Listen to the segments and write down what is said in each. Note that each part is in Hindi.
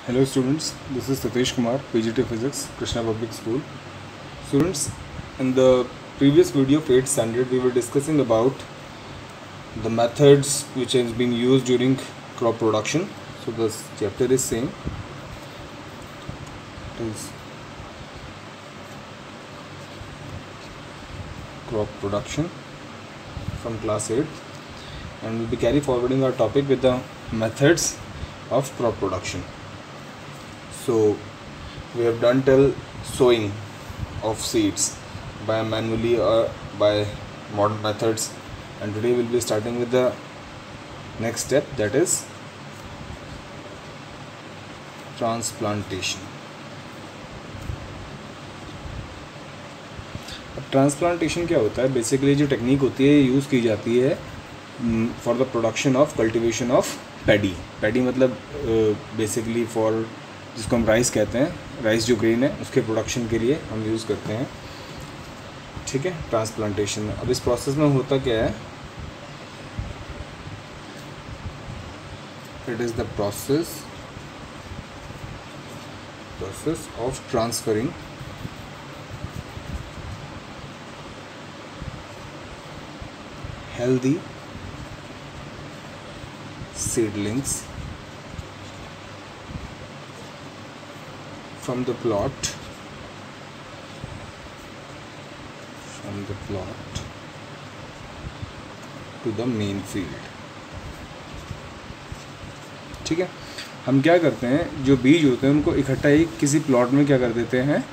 Hello students, this is Satish Kumar, PGT Physics, Krishna Public School. Students, in the previous video of 8th standard, we were discussing about the methods which has been used during crop production. So this chapter is same. It is crop production from class 8, and we'll be carry forwarding our topic with the methods of crop production. So we have done till sowing of seeds by manually or by modern methods, and today we'll be starting with the next step, that is transplantation. अब ट्रांसप्लांटेशन क्या होता है? बेसिकली जो टेक्निक होती है यूज़ की जाती है for the production of cultivation of paddy. Paddy मतलब बेसिकली फॉर, जिसको हम राइस कहते हैं, राइस जो ग्रेन है उसके प्रोडक्शन के लिए हम यूज़ करते हैं. ठीक है, ट्रांसप्लांटेशन. अब इस प्रोसेस में होता क्या है? It is the process of transferring healthy seedlings from the plot to the main field. ठीक है, हम क्या करते हैं, जो बीज होते हैं उनको इकट्ठा ही किसी प्लॉट में क्या कर देते हैं,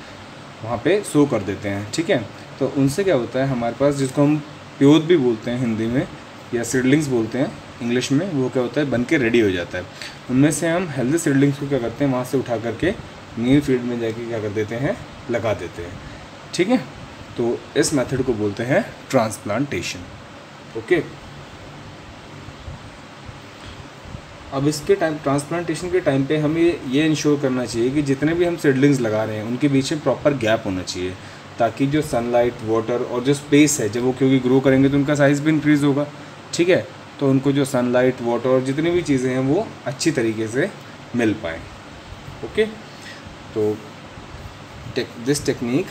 वहाँ पे सो कर देते हैं. ठीक है, तो उनसे क्या होता है, हमारे पास जिसको हम प्योद भी बोलते हैं हिंदी में, या सीडलिंग्स बोलते हैं इंग्लिश में, वो क्या होता है, बन के रेडी हो जाता है. उनमें से हम हेल्दी सीडलिंग्स को क्या करते हैं, वहाँ से उठा करके मेन फील्ड में जाके क्या कर देते हैं, लगा देते हैं. ठीक है, तो इस मेथड को बोलते हैं ट्रांसप्लांटेशन. ओके, अब इसके टाइम, ट्रांसप्लांटेशन के टाइम पे हमें ये इंश्योर करना चाहिए कि जितने भी हम सीडलिंग्स लगा रहे हैं उनके बीच में प्रॉपर गैप होना चाहिए, ताकि जो सनलाइट, वाटर और जो स्पेस है, जब वो क्योंकि ग्रो करेंगे तो उनका साइज़ भी इंक्रीज़ होगा. ठीक है, तो उनको जो सनलाइट, वाटर और जितनी भी चीज़ें हैं वो अच्छी तरीके से मिल पाएँ. ओके, तो दिस टेक्निक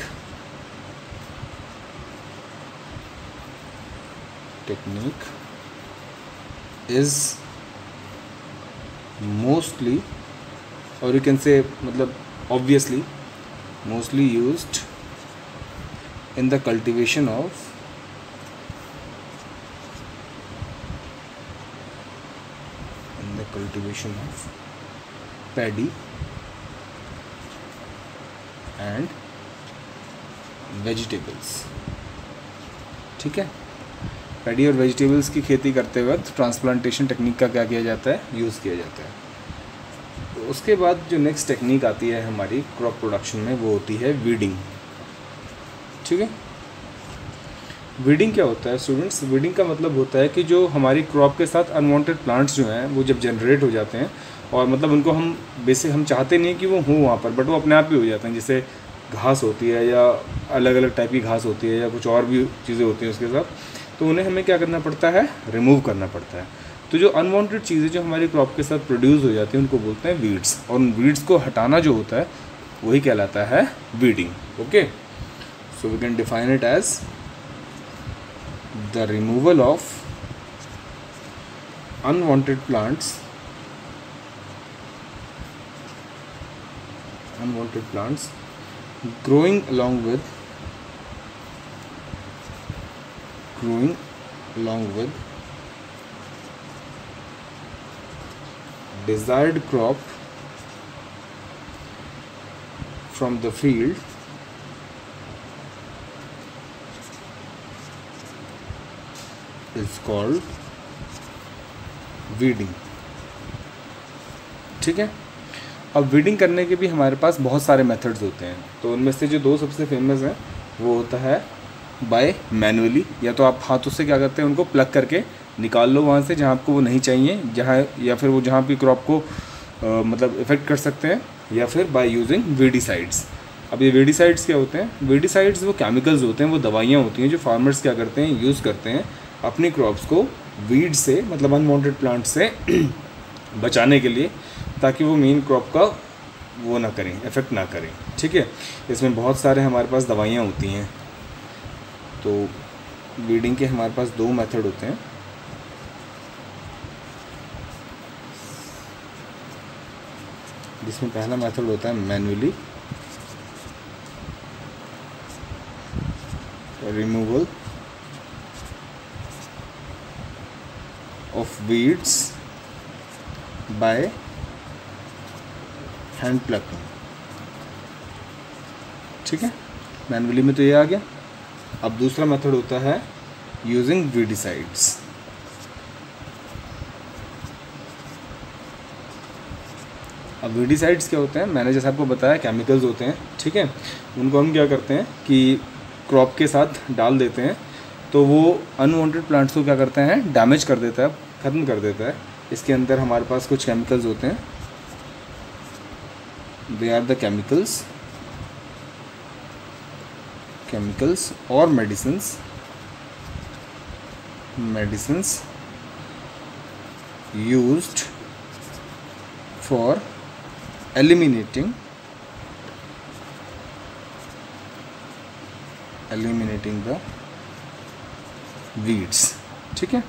इज़ मोस्टली, और यू कैन से, मतलब obviously mostly used in the cultivation of paddy and vegetables. ठीक है, पैडी और वेजिटेबल्स की खेती करते वक्त ट्रांसप्लांटेशन टेक्निक का क्या किया जाता है, यूज़ किया जाता है. तो उसके बाद जो नेक्स्ट टेक्निक आती है हमारी क्रॉप प्रोडक्शन में, वो होती है वीडिंग. ठीक है, वीडिंग क्या होता है स्टूडेंट्स? वीडिंग का मतलब होता है कि जो हमारी क्रॉप के साथ अनवांटेड प्लांट्स जो हैं वो जब जनरेट हो जाते हैं, और मतलब उनको हम हम चाहते नहीं कि वो हों वहाँ पर, बट वो अपने आप ही हो जाते हैं. जैसे घास होती है, या अलग अलग टाइप की घास होती है, या कुछ और भी चीज़ें होती हैं उसके साथ, तो उन्हें हमें क्या करना पड़ता है, रिमूव करना पड़ता है. तो जो अनवांटेड चीज़ें जो हमारी क्रॉप के साथ प्रोड्यूस हो जाती हैं उनको बोलते हैं वीड्स, और उन वीड्स को हटाना जो होता है वही कहलाता है weeding. Okay, so we can define it as the removal of unwanted plants growing along with desired crop from the field is called weeding. ठीक है, अब वीडिंग करने के भी हमारे पास बहुत सारे मेथड्स होते हैं. तो उनमें से जो दो सबसे फेमस हैं वो होता है बाय मैनुअली, या तो आप हाथों से क्या करते हैं, उनको प्लग करके निकाल लो वहाँ से जहाँ आपको वो नहीं चाहिए, जहाँ, या फिर वो जहाँ भी क्रॉप को मतलब इफ़ेक्ट कर सकते हैं, या फिर बाय यूजिंग वीडिसाइड्स. अब ये वीडिसाइड्स क्या होते हैं? वीडिसाइड्स वो केमिकल्स होते हैं, वो दवाइयाँ होती हैं जो फार्मर्स क्या करते हैं, यूज़ करते हैं अपनी क्रॉप्स को वीड से, मतलब अनवांटेड प्लांट से बचाने के लिए, ताकि वो मेन क्रॉप का वो ना करें, इफ़ेक्ट ना करें। ठीक है, इसमें बहुत सारे हमारे पास दवाइयाँ होती हैं। तो वीडिंग के हमारे पास 2 मेथड होते हैं। जिसमें पहला मेथड होता है manually removal of weeds by hand plucking. ठीक है, मैन्युअली में तो ये आ गया। अब दूसरा मेथड होता है यूजिंग वीडिसाइड्स। अब वीडिसाइड्स क्या होते हैं, मैंने जैसे आपको बताया केमिकल्स होते हैं। ठीक है, उनको हम क्या करते हैं कि क्रॉप के साथ डाल देते हैं, तो वो अनवांटेड प्लांट्स को क्या करते हैं, डैमेज कर देता है, ख़त्म कर देता है। इसके अंदर हमारे पास कुछ केमिकल्स होते हैं, दे आर द केमिकल्स और medicines used for eliminating the weeds। ठीक है,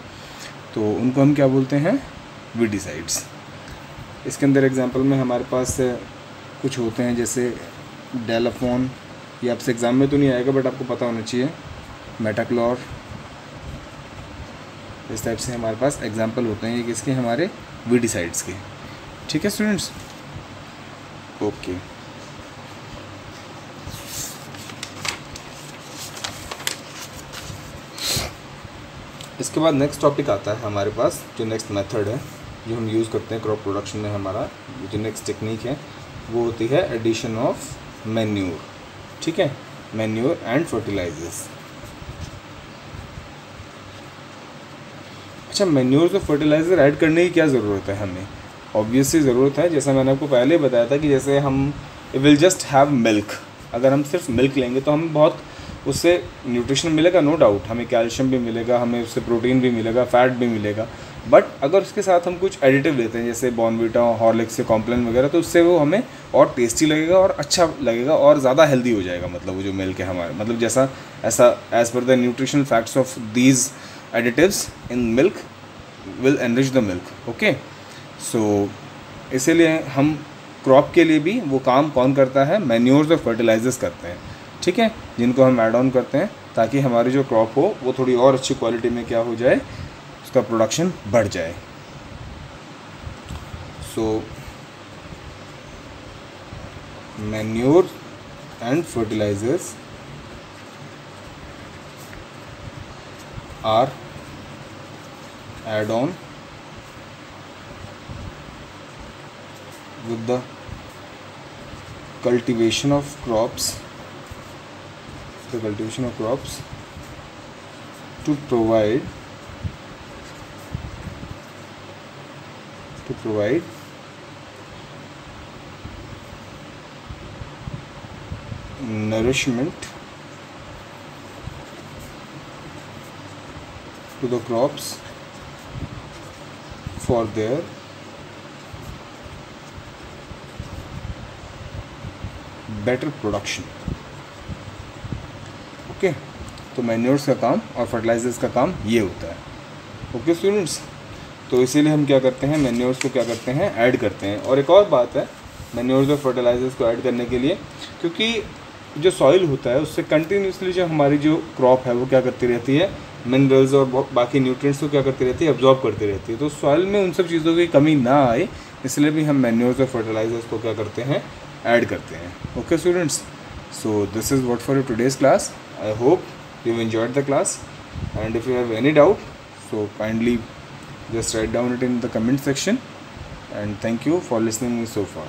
तो उनको हम क्या बोलते हैं, वीडिसाइड्स। इसके अंदर एग्जांपल में हमारे पास कुछ होते हैं जैसे डेलाफोन, ये आपसे एग्ज़ाम में तो नहीं आएगा बट आपको पता होना चाहिए, मेटाक्लोर, इस टाइप से हमारे पास एग्जांपल होते हैं ये किसके, हमारे वीडिसाइड्स के। ठीक है स्टूडेंट्स, ओके। इसके बाद नेक्स्ट टॉपिक आता है हमारे पास, जो नेक्स्ट मेथड है जो हम यूज़ करते हैं क्रॉप प्रोडक्शन में, हमारा जो नेक्स्ट टेक्निक है वो होती है एडिशन ऑफ मैन्योर। ठीक है, मैन्योर एंड फर्टिलाइजर्स। अच्छा, मैन्योर्स और फर्टिलाइज़र ऐड करने की क्या ज़रूरत है हमें? ऑब्वियसली ज़रूरत है, जैसा मैंने आपको पहले बताया था कि जैसे हम विल जस्ट हैव मिल्क, अगर हम सिर्फ मिल्क लेंगे तो हमें बहुत उससे न्यूट्रिशन मिलेगा, नो डाउट, हमें कैल्शियम भी मिलेगा, हमें उससे प्रोटीन भी मिलेगा, फैट भी मिलेगा। बट अगर उसके साथ हम कुछ एडिटिव लेते हैं जैसे बॉर्नवीटा, हॉर्लिक्स, कॉम्प्लान वगैरह, तो उससे वो हमें और टेस्टी लगेगा और अच्छा लगेगा और ज़्यादा हेल्दी हो जाएगा। मतलब वो जो मिल्क है हमारे, मतलब जैसा ऐसा as per the nutritional facts of these additives in milk will enrich the milk. Okay, so इसीलिए हम क्रॉप के लिए भी वो काम कौन करता है, मैन्योर्स और फर्टिलाइजर्स करते हैं। ठीक है, जिनको हम ऐड ऑन करते हैं ताकि हमारी जो क्रॉप हो वो थोड़ी और अच्छी क्वालिटी में क्या हो जाए, उसका प्रोडक्शन बढ़ जाए। So manure and fertilisers are add on with the cultivation of crops to provide nourishment to the crops for their better production. Okay, तो मैन्योर्स का काम और फर्टिलाइजर्स का काम ये होता है। ओके स्टूडेंट्स, तो इसीलिए हम क्या करते हैं, मैन्योर्स को क्या करते हैं, ऐड करते हैं। और एक और बात है मैन्योर्स और फर्टिलाइजर्स को ऐड करने के लिए, क्योंकि जो सॉइल होता है उससे कंटिन्यूसली जो हमारी जो क्रॉप है वो क्या करती रहती है, मिनरल्स और बाकी न्यूट्रिएंट्स को क्या करती रहती है, एब्जॉर्ब करती रहती है। तो सॉइल में उन सब चीज़ों की कमी ना आए, इसलिए भी हम मैन्योर्स और फर्टिलाइजर्स को क्या करते हैं, ऐड करते हैं। Okay students, so this is what for your today's class. I hope you enjoyed the class, and if you have any doubt so kindly just write down it in the comment section, and thank you for listening me so far.